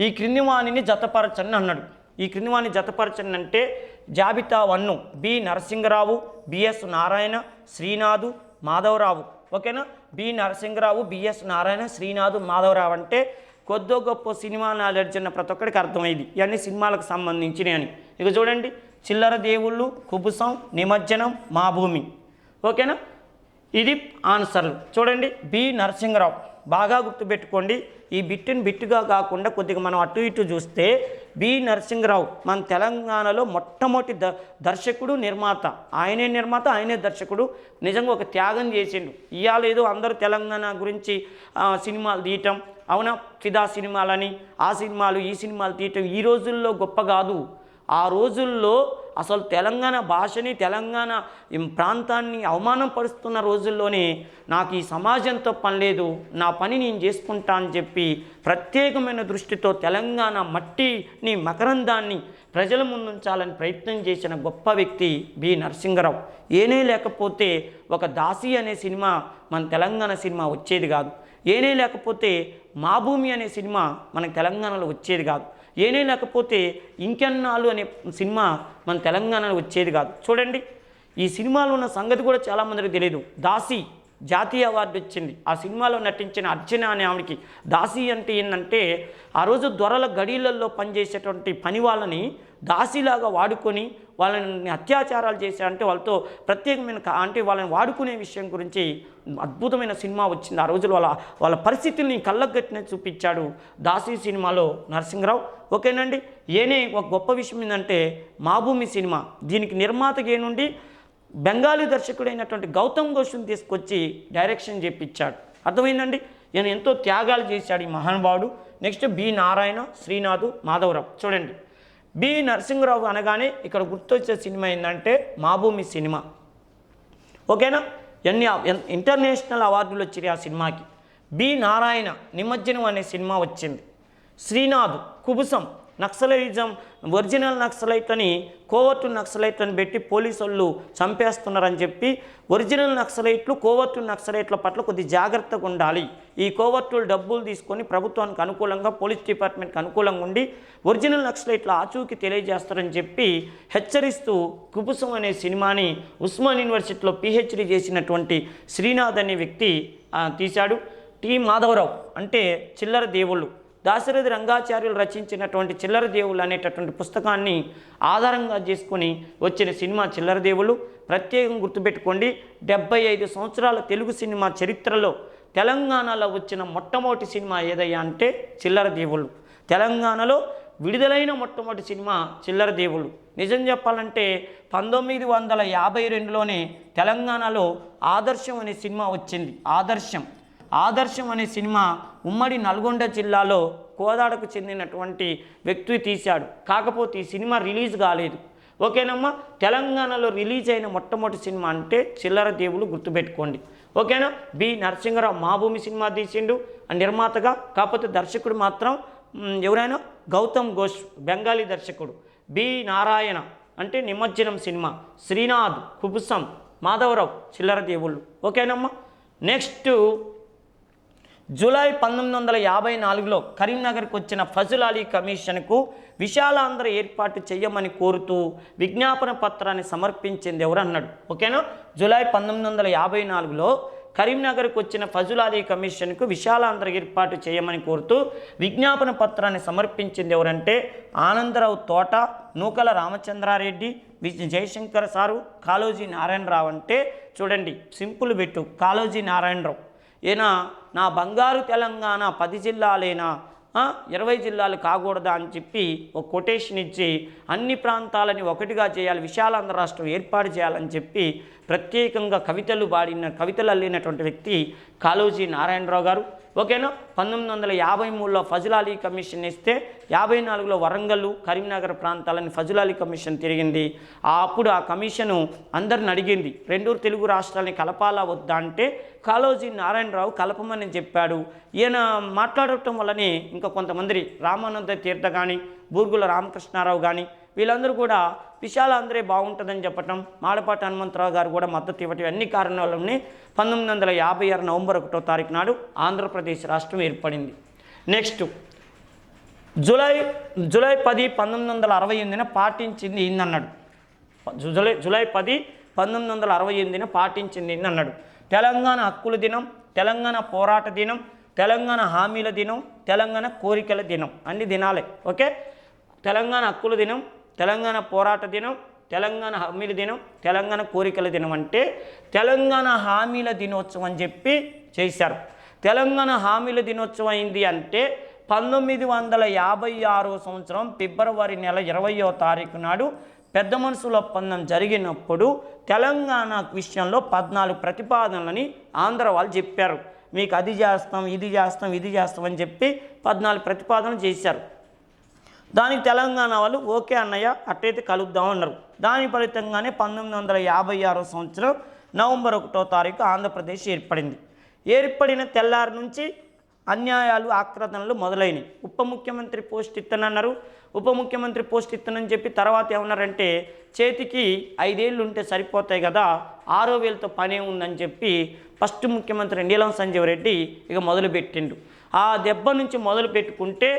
Speaker 1: ఈ క్రింది వాణిని జతపరచండి అన్నాడు. ఈ క్రింది వాణి జతపరచండి అంటే జాబితా 1 బి నరసింగరావు, బిఎస్ నారాయణ, శ్రీనాథు, మాధవరావు. ఓకేనా? బి నరసింగరావు, బిఎస్ నారాయణ, శ్రీనాథు, మాధవరావు అంటే కొద్దో గొప్ప సినిమా నాలెడ్జ్ అన్న ప్రతి ఒక్కరికి అర్థమైంది, ఇవన్నీ సినిమాలకు సంబంధించినవి అని. ఇక చూడండి, చిల్లర దేవుళ్ళు, కుబుసం, నిమజ్జనం, మా భూమి. ఓకేనా? ఇది ఆన్సర్లు. చూడండి, బి నరసింగరావు బాగా గుర్తుపెట్టుకోండి. ఈ బిట్టుగా కాకుండా కొద్దిగా మనం అటు ఇటు చూస్తే బి నరసింగరావు మన తెలంగాణలో మొట్టమొదటి దర్శకుడు, నిర్మాత. ఆయనే నిర్మాత, ఆయనే దర్శకుడు. నిజంగా ఒక త్యాగం చేసిండు. ఇవాళ ఏదో అందరూ తెలంగాణ గురించి సినిమాలు తీయటం, అవునా, ఫిదా సినిమాలని, ఆ సినిమాలు ఈ సినిమాలు తీయటం ఈ రోజుల్లో గొప్ప కాదు. ఆ రోజుల్లో అసలు తెలంగాణ భాషని, తెలంగాణ ప్రాంతాన్ని అవమానం పరుస్తున్న రోజుల్లోనే నాకు ఈ సమాజంతో పని లేదు, నా పని నేను చేసుకుంటా అని చెప్పి ప్రత్యేకమైన దృష్టితో తెలంగాణ మట్టిని, మకరందాన్ని ప్రజల ముందుంచాలని ప్రయత్నం చేసిన గొప్ప వ్యక్తి బి నరసింగరావు. ఏనే లేకపోతే ఒక దాసి అనే సినిమా మన తెలంగాణ సినిమా వచ్చేది కాదు. ఏనే లేకపోతే మా భూమి అనే సినిమా మన తెలంగాణలో వచ్చేది కాదు. ఏనే లేకపోతే ఇంకెన్నాళ్ళు అనే సినిమా మన తెలంగాణలో వచ్చేది కాదు. చూడండి, ఈ సినిమాలో ఉన్న సంగతి కూడా చాలామందికి తెలియదు. దాసి జాతీయ అవార్డు వచ్చింది. ఆ సినిమాలో నటించిన అర్చన అనే ఆవిడకి. దాసి అంటే ఏంటంటే ఆ రోజు దొరల గడీలలో పనిచేసేటువంటి పని వాళ్ళని దాసిలాగా వాడుకొని వాళ్ళని అత్యాచారాలు చేశారంటే వాళ్ళతో ప్రత్యేకమైన అంటే వాళ్ళని వాడుకునే విషయం గురించి అద్భుతమైన సినిమా వచ్చింది. ఆ రోజులు వాళ్ళ పరిస్థితుల్ని కళ్ళగట్టిన చూపించాడు దాసి సినిమాలో నరసింగరావు. ఓకేనండి. ఏనే ఒక గొప్ప విషయం ఏంటంటే మా భూమి సినిమా, దీనికి నిర్మాతగా ఏనుండి బెంగాలీ దర్శకుడైనటువంటి గౌతమ్ ఘోష్ని తీసుకొచ్చి డైరెక్షన్ చేయించాడు. అర్థమైందండి. ఈయన ఎంతో త్యాగాలు చేశాడు ఈ మహానుభావుడు. Next B Narayana, Srinath, Madhavarao. చూడండి, బి నరసింగరావు అనగానే ఇక్కడ గుర్తొచ్చే సినిమా ఏంటంటే మా భూమి సినిమా. ఓకేనా? ఎన్ని ఇంటర్నేషనల్ అవార్డులు వచ్చినాయి ఆ సినిమాకి. బి నారాయణ నిమజ్జనం అనే సినిమా వచ్చింది. శ్రీనాథ్ కుబుసం, నక్సలైజం, ఒరిజినల్ నక్సలైట్లని కోవర్టు నక్సలైట్లను పెట్టి పోలీసు వాళ్ళు చంపేస్తున్నారని చెప్పి ఒరిజినల్ నక్సలైట్లు కోవర్టు నక్సలైట్ల పట్ల కొద్ది జాగ్రత్తగా ఉండాలి, ఈ కోవర్టులు డబ్బులు తీసుకొని ప్రభుత్వానికి అనుకూలంగా, పోలీస్ డిపార్ట్మెంట్కి అనుకూలంగా ఉండి ఒరిజినల్ నక్సలైట్ల ఆచూకీ తెలియజేస్తారని చెప్పి హెచ్చరిస్తూ కుబుసం అనే సినిమాని ఉస్మాన్ యూనివర్సిటీలో పిహెచ్డి చేసినటువంటి శ్రీనాథ్ అనే వ్యక్తి తీశాడు. టి మాధవరావు అంటే చిల్లర దేవుళ్ళు. దాశరథి రంగాచార్యులు రచించినటువంటి చిల్లర దేవుళ్ళు అనేటటువంటి పుస్తకాన్ని ఆధారంగా చేసుకొని వచ్చిన సినిమా చిల్లర దేవుళ్ళు. ప్రత్యేకంగా గుర్తుపెట్టుకోండి, 75 సంవత్సరాల తెలుగు సినిమా చరిత్రలో తెలంగాణలో వచ్చిన మొట్టమొదటి సినిమా ఏదయ్యా అంటే చిల్లర దేవుళ్ళు. తెలంగాణలో విడుదలైన మొట్టమొదటి సినిమా చిల్లర దేవుళ్ళు. నిజం చెప్పాలంటే 1952లోనే తెలంగాణలో ఆదర్శం అనే సినిమా వచ్చింది. ఆదర్శం అనే సినిమా ఉమ్మడి నల్గొండ జిల్లాలో కోదాడకు చెందినటువంటి వ్యక్తి తీశాడు. కాకపోతే ఈ సినిమా రిలీజ్ కాలేదు. ఓకేనమ్మా. తెలంగాణలో రిలీజ్ అయిన మొట్టమొదటి సినిమా అంటే చిల్లర దేవులు, గుర్తుపెట్టుకోండి. ఓకేనా. బి నరసింహరావు మాభూమి సినిమా తీసిండు నిర్మాతగా. కాకపోతే దర్శకుడు మాత్రం ఎవరైనా గౌతమ్ ఘోష్, బెంగాలీ దర్శకుడు. బి నారాయణ అంటే నిమజ్జనం సినిమా. శ్రీనాథ్ కుబుసం, మాధవరావు చిల్లర దేవుళ్ళు. ఓకేనమ్మా. నెక్స్ట్ జూలై 1954లో కరీంనగర్కి వచ్చిన ఫజల్ అలీ కమిషన్కు విశాలాంధ్ర ఏర్పాటు చేయమని కోరుతూ విజ్ఞాపన పత్రాన్ని సమర్పించింది ఎవరు అన్నాడు. ఓకేనా. జూలై 1954లో కరీంనగర్కి వచ్చిన ఫజల్ అలీ కమిషన్కు విశాలాంధ్ర ఏర్పాటు చేయమని కోరుతూ విజ్ఞాపన పత్రాన్ని సమర్పించింది ఎవరంటే ఆనందరావు తోట, నూకల రామచంద్రారెడ్డి, జయశంకర్ సారు, కాళోజీ నారాయణరావు. అంటే చూడండి సింపుల్ పెట్టు, కాళోజీ నారాయణరావు. ఈయన నా బంగారు తెలంగాణ 10 జిల్లాలేనా 20 జిల్లాలు కాకూడదా అని చెప్పి ఒక కొటేషన్ ఇచ్చి అన్ని ప్రాంతాలని ఒకటిగా చేయాలి, విశాలాంధ్ర రాష్ట్రం ఏర్పాటు చేయాలని చెప్పి ప్రత్యేకంగా కవితలు అల్లినటువంటి వ్యక్తి కాళోజీ నారాయణరావు గారు. ఓకేనా. 1953లో ఫజల్ అలీ కమిషన్ ఇస్తే 54లో వరంగల్, కరీంనగర్ ప్రాంతాలని ఫజల్ అలీ కమిషన్ తిరిగింది. అప్పుడు ఆ కమిషను అందరిని అడిగింది, 2 తెలుగు రాష్ట్రాలని కలపాలా వద్దా అంటే కాళోజీ నారాయణరావు కలపమని చెప్పాడు. ఈయన మాట్లాడటం వల్లనే ఇంకా కొంతమంది రామానంద తీర్థ కానీ, బూర్గుల రామకృష్ణారావు కానీ వీళ్ళందరూ కూడా విశాలాంధ్రే బాగుంటుందని చెప్పటం, మాడపాటి హనుమంతరావు గారు కూడా మద్దతు ఇవ్వటం, అన్ని కారణాలనే 1956 నవంబర్ 1వ తారీఖు నాడు ఆంధ్రప్రదేశ్ రాష్ట్రం ఏర్పడింది. Next July 10, 1968న పాటించింది ఏందన్నాడు. జూలై 10, 1968న పాటించింది ఏందన్నాడు. తెలంగాణ హక్కుల దినం, తెలంగాణ పోరాట దినం, తెలంగాణ హామీల దినం, తెలంగాణ కోరికల దినం, అన్ని దినాలే. ఓకే. తెలంగాణ హక్కుల దినం, తెలంగాణ పోరాట దినం, తెలంగాణ హామీల దినం, తెలంగాణ కోరికల దినం. అంటే తెలంగాణ హామీల దినోత్సవం అని చెప్పి చేశారు. తెలంగాణ హామీల దినోత్సవం అయింది అంటే 1956 సంవత్సరం ఫిబ్రవరి నెల 20వ తారీఖు నాడు పెద్ద మనుషుల ఒప్పందం జరిగినప్పుడు తెలంగాణ విషయంలో 14 ప్రతిపాదనలని ఆంధ్ర వాళ్ళు చెప్పారు. మీకు అది చేస్తాం, ఇది చేస్తాం, ఇది చేస్తాం అని చెప్పి 14 ప్రతిపాదనలు చేశారు. దానికి తెలంగాణ వాళ్ళు ఓకే అన్నయ్య అట్టయితే కలుద్దాం అన్నారు. దాని ఫలితంగానే 1956 సంవత్సరం నవంబర్ 1వ తారీఖు ఆంధ్రప్రదేశ్ ఏర్పడింది. ఏర్పడిన తెల్లారి నుంచి అన్యాయాలు, ఆక్రమణలు మొదలైనవి. ఉప ముఖ్యమంత్రి పోస్ట్ ఇత్తనన్నారు. ఉప ముఖ్యమంత్రి పోస్ట్ ఇత్తనని చెప్పి తర్వాత ఏమన్నారంటే చేతికి 5 ఏళ్ళు ఉంటే సరిపోతాయి కదా, 6వ ఏళ్ళతో పనే ఉందని చెప్పి ఫస్ట్ ముఖ్యమంత్రి నీలం సంజీవ్ రెడ్డి ఇక మొదలుపెట్టిండు. ఆ దెబ్బ నుంచి మొదలు పెట్టుకుంటే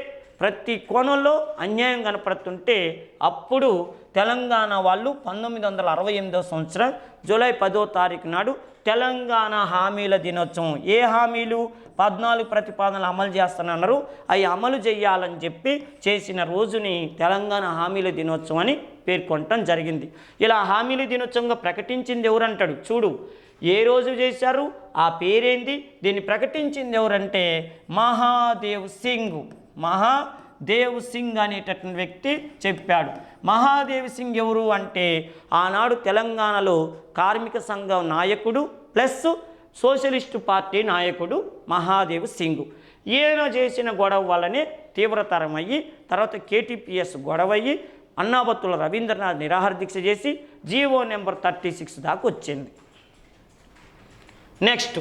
Speaker 1: ప్రతి కోణంలో అన్యాయం కనపడుతుంటే అప్పుడు తెలంగాణ వాళ్ళు 1968 సంవత్సరం జూలై 10వ తారీఖు నాడు తెలంగాణ హామీల దినోత్సవం. ఏ హామీలు? 14 ప్రతిపాదనలు అమలు చేస్తానన్నారు. అవి అమలు చేయాలని చెప్పి చేసిన రోజుని తెలంగాణ హామీల దినోత్సవం అని పేర్కొనటం జరిగింది. ఇలా హామీల దినోత్సవంగా ప్రకటించింది ఎవరంటాడు చూడు. ఏ రోజు చేశారు, ఆ పేరేంది, దీన్ని ప్రకటించింది ఎవరంటే మహాదేవ్ సింగ్ అనేటటువంటి వ్యక్తి చెప్పాడు. మహాదేవ్ సింగ్ ఎవరు అంటే ఆనాడు తెలంగాణలో కార్మిక సంఘం నాయకుడు ప్లస్ సోషలిస్టు పార్టీ నాయకుడు మహాదేవ్ సింగ్. ఈయన చేసిన గొడవ వల్లనే తీవ్రతరమయ్యి తర్వాత KTPS గొడవయ్యి అన్నాబత్తుల రవీంద్రనాథ్ నిరాహార దీక్ష చేసి జీవో నెంబర్ 36 దాకా వచ్చింది. నెక్స్ట్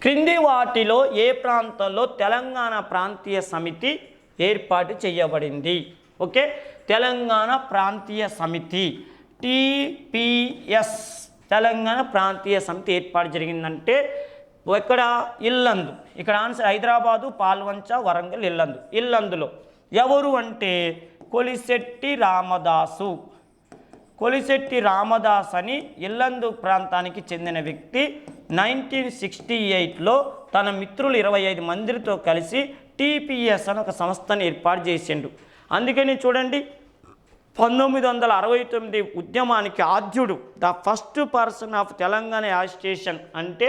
Speaker 1: క్రింది వాటిలో ఏ ప్రాంతంలో తెలంగాణ ప్రాంతీయ సమితి ఏర్పాటు చేయబడింది? ఓకే. తెలంగాణ ప్రాంతీయ సమితి TPS తెలంగాణ ప్రాంతీయ సమితి ఏర్పాటు జరిగిందంటే ఇక్కడ ఇల్లందు. ఇక్కడ ఆన్సర్ హైదరాబాదు, పాల్వంచ, వరంగల్, ఇల్లందులో ఎవరు అంటే కొలిశెట్టి రామదాస్ అని ఇల్లందు ప్రాంతానికి చెందిన వ్యక్తి 1968లో తన మిత్రులు 25 మందితో కలిసి TPS అని ఒక సంస్థను ఏర్పాటు చేసిండు. అందుకని చూడండి 1969 ఉద్యమానికి ఆద్యుడు, the first person of Telangana agitation అంటే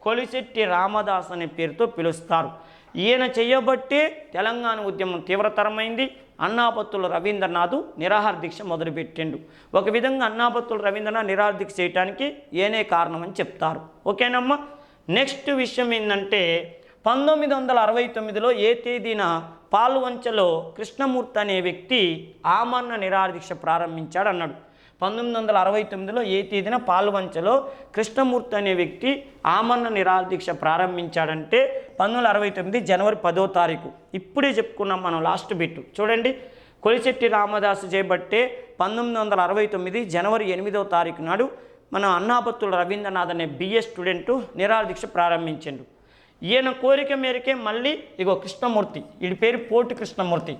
Speaker 1: కొలిశెట్టి రామదాస్ అనే పేరుతో పిలుస్తారు. ఈయన చేయబట్టే తెలంగాణ ఉద్యమం తీవ్రతరమైంది. అన్నాబత్తుల రవీంద్రనాథ్ నిరాహార దీక్ష మొదలుపెట్టిండు. ఒక విధంగా అన్నాబత్తుల రవీంద్రనాథ్ నిరాహార దీక్ష చేయడానికి ఏనే కారణం అని చెప్తారు. ఓకేనమ్మా. నెక్స్ట్ విషయం ఏంటంటే 1969లో ఏ తేదీన పాల్వంచలో కృష్ణమూర్తి అనే వ్యక్తి ఆమరణ నిరాదీక్ష ప్రారంభించాడు అన్నాడు. 1969లో ఏ తేదీన పాల్వంచలో కృష్ణమూర్తి అనే వ్యక్తి ఆమరణ నిరాదీక్ష ప్రారంభించాడంటే 1969 జనవరి 10వ తారీఖు. ఇప్పుడే చెప్పుకున్నాం మనం లాస్ట్ బిట్ చూడండి. కొలిశెట్టి రామదాసు చేపట్టే 1969 జనవరి 8వ తారీఖు నాడు మన అన్నాపత్తుల రవీంద్రనాథ్ అనే బిఏ స్టూడెంటు నిరాదీక్ష ప్రారంభించాడు. ఈయన కోరిక మేరకే మళ్ళీ ఇగో కృష్ణమూర్తి, వీడి పేరు పోటు కృష్ణమూర్తి.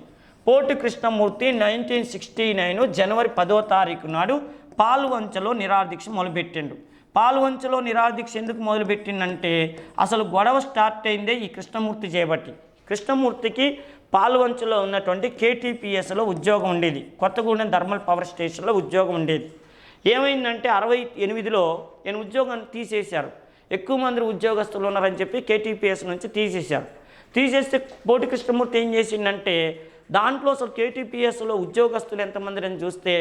Speaker 1: పోటు కృష్ణమూర్తి 1969 జనవరి 10వ తారీఖు నాడు పాల్వంచలో నిరాదీక్ష మొదలుపెట్టిండు. పాల్వంచలో నిరాదీక్ష ఎందుకు మొదలుపెట్టిందంటే అసలు గొడవ స్టార్ట్ అయిందే ఈ కృష్ణమూర్తి చేయబట్టి. కృష్ణమూర్తికి పాల్వంచలో ఉన్నటువంటి కేటీపీఎస్లో ఉద్యోగం ఉండేది, కొత్తగూడెం థర్మల్ పవర్ స్టేషన్లో ఉద్యోగం ఉండేది. ఏమైందంటే 68లో ఈయన ఉద్యోగాన్ని తీసేశారు. ఎక్కువ మంది ఉద్యోగస్తులు ఉన్నారని చెప్పి కేటీపీఎస్ నుంచి తీసేశారు. తీసేస్తే పోటు కృష్ణమూర్తి ఏం చేసిందంటే దాంట్లో అసలు కేటీపీఎస్లో ఉద్యోగస్తులు ఎంతమంది అని చూస్తే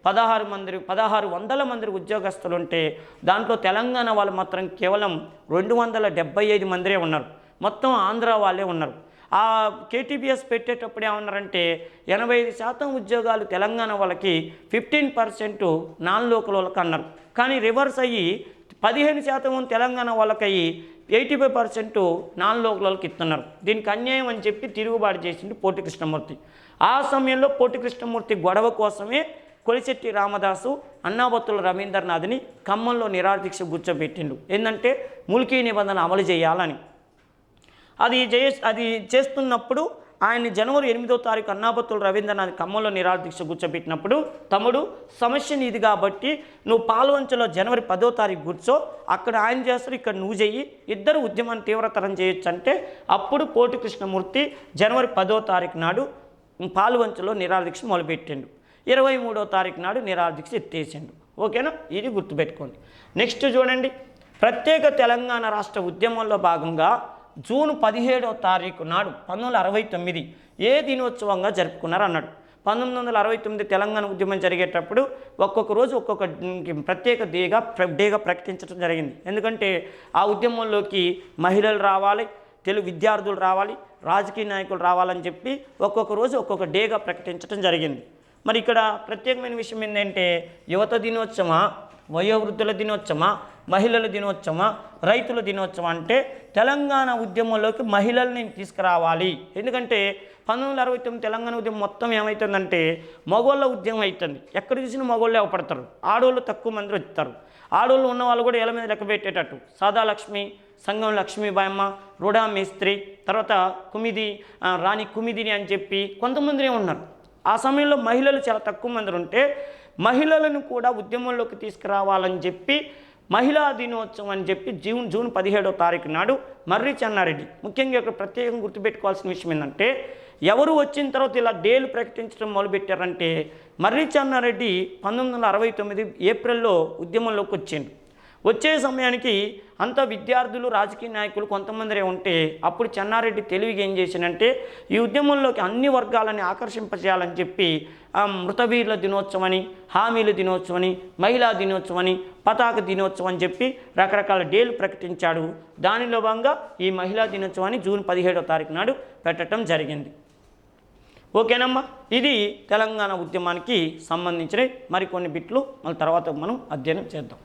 Speaker 1: 1600 మంది ఉద్యోగస్తులు ఉంటే దాంట్లో తెలంగాణ వాళ్ళు మాత్రం కేవలం 275 మందిరే ఉన్నారు. మొత్తం ఆంధ్ర వాళ్ళే ఉన్నారు. ఆ కేటీపీఎస్ పెట్టేటప్పుడు ఏమన్నారంటే 85% ఉద్యోగాలు తెలంగాణ వాళ్ళకి, 15% నాన్ లోకల్ వాళ్ళకి అన్నారు. కానీ రివర్స్ అయ్యి 15% తెలంగాణ వాళ్ళకయ్యి 85% నాన్ లోకల్ వాళ్ళకి ఇస్తున్నారు. దీనికి అన్యాయం అని చెప్పి తిరుగుబాటు చేసింది పోటు కృష్ణమూర్తి. ఆ సమయంలో పోటు కృష్ణమూర్తి గొడవ కోసమే కొలిశెట్టి రామదాసు అన్నాపత్తుల రవీంద్రనాథ్ని ఖమ్మంలో నిరాదీక్ష కూర్చోబెట్టిండు. ఏంటంటే ముల్కీ నిబంధన అమలు చేయాలని. అది చేస్తున్నప్పుడు ఆయన్ని జనవరి 8వ తారీఖు అన్నాపత్తుల రవీంద్రనాథ్ ఖమ్మంలో నిరాదీక్ష కూర్చోబెట్టినప్పుడు, తమ్ముడు సమస్య నీది కాబట్టి నువ్వు పాల్వంచలో జనవరి 10వ తారీఖు కూర్చో, అక్కడ ఆయన చేస్తారు, ఇక్కడ నువ్వు చెయ్యి, ఇద్దరు ఉద్యమాన్ని తీవ్రతరం చేయొచ్చు అంటే అప్పుడు పోటు కృష్ణమూర్తి జనవరి 10వ తారీఖు నాడు పాల్వంచలో నిరాదీక్ష మొదలుపెట్టిండు. 23వ తారీఖు నాడు నిరాదీక్ష ఎత్తేసిండు. ఓకేనా, ఇది గుర్తుపెట్టుకోండి. నెక్స్ట్ చూడండి, ప్రత్యేక తెలంగాణ రాష్ట్ర ఉద్యమంలో భాగంగా జూన్ 17వ తారీఖు నాడు 1969 ఏ దినోత్సవంగా జరుపుకున్నారు అన్నాడు. 1969 తెలంగాణ ఉద్యమం జరిగేటప్పుడు ఒక్కొక్క రోజు ఒక్కొక్క ప్రత్యేక డేగా ప్రకటించడం జరిగింది. ఎందుకంటే ఆ ఉద్యమంలోకి మహిళలు రావాలి, తెలుగు విద్యార్థులు రావాలి, రాజకీయ నాయకులు రావాలని చెప్పి ఒక్కొక్క రోజు ఒక్కొక్క డేగా ప్రకటించడం జరిగింది. మరి ఇక్కడ ప్రత్యేకమైన విషయం ఏంటంటే యువత దినోత్సవమా, వయోవృద్ధుల దినోత్సవమా, మహిళల దినోత్సవమా, రైతుల దినోత్సవం అంటే తెలంగాణ ఉద్యమంలోకి మహిళల్ని తీసుకురావాలి. ఎందుకంటే 1969 తెలంగాణ ఉద్యమం మొత్తం ఏమవుతుందంటే మగోళ్ళ ఉద్యమం అవుతుంది. ఎక్కడ చూసినా మగోళ్ళే అవపడతారు, ఆడవాళ్ళు తక్కువ మంది వస్తారు. ఆడవాళ్ళు ఉన్న వాళ్ళు కూడా ఏళ్ళ మీద లెక్క పెట్టేటట్టు సాదా లక్ష్మి, సంగం లక్ష్మీబాయమ్మ, రుడా మేస్త్రి, తర్వాత రాణి కుమిదిని అని చెప్పి కొంతమందినే ఉన్నారు. ఆ సమయంలో మహిళలు చాలా తక్కువ మంది ఉంటే మహిళలను కూడా ఉద్యమంలోకి తీసుకురావాలని చెప్పి మహిళా దినోత్సవం అని చెప్పి జూన్ 17వ తారీఖు నాడు మర్రి చెన్నారెడ్డి, ముఖ్యంగా ఇక్కడ ప్రత్యేకంగా గుర్తుపెట్టుకోవాల్సిన విషయం ఏంటంటే ఎవరు వచ్చిన తర్వాత ఇలా డేలు ప్రకటించడం మొదలుపెట్టారంటే మర్రి చెన్నారెడ్డి 1969 ఏప్రిల్లో ఉద్యమంలోకి వచ్చిండు. వచ్చే సమయానికి అంతా విద్యార్థులు, రాజకీయ నాయకులు కొంతమంది ఉంటే అప్పుడు చెన్నారెడ్డి తెలివిగా ఏం చేశానంటే ఈ ఉద్యమంలోకి అన్ని వర్గాలని ఆకర్షింపజేయాలని చెప్పి మృతవీరుల దినోత్సవం అని, హామీల దినోత్సవం అని, మహిళా దినోత్సవం అని, పతాక దినోత్సవం అని చెప్పి రకరకాల డేలు ప్రకటించాడు. దానిలో భాగంగా ఈ మహిళా దినోత్సవాన్ని జూన్ 17వ తారీఖు నాడు పెట్టడం జరిగింది. ఓకేనమ్మా, ఇది తెలంగాణ ఉద్యమానికి సంబంధించిన మరికొన్ని బిట్లు మళ్ళీ తర్వాత మనం అధ్యయనం చేద్దాం.